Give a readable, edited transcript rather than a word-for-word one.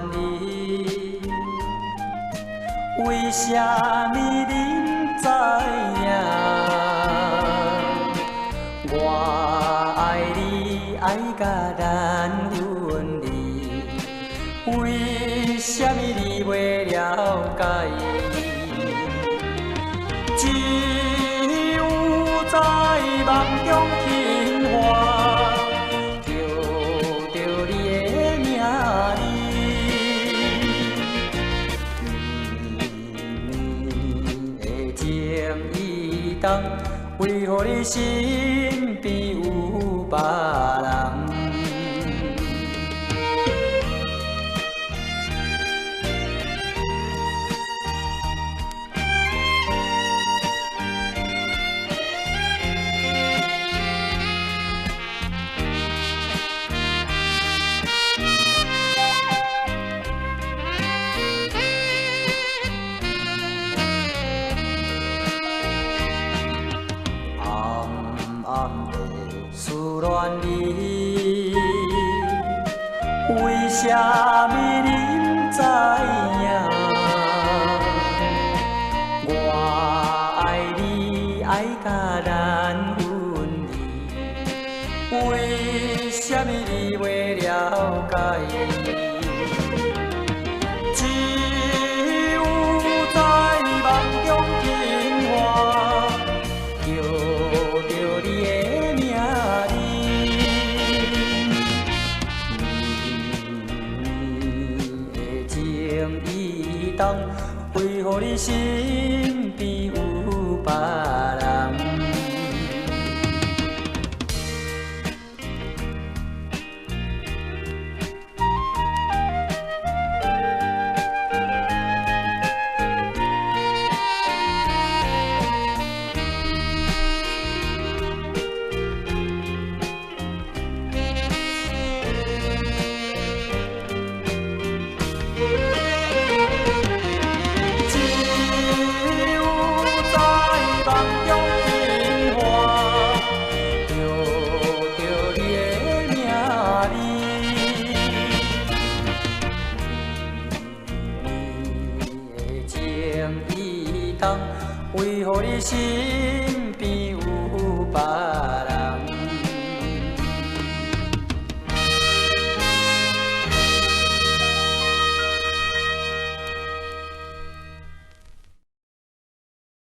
你，为什么恁知影？我爱你爱甲难分离，为什么你袂了解？只有在梦中轻唤，叫着你的名字，的情意重，为何你身边有别人？暗地思恋你，为什么恁知影？我爱你爱甲难分离，为什么你袂了解？只有在梦中轻唤，叫着你的名字，你的情意重，为何你身边有别人？为何你身边有别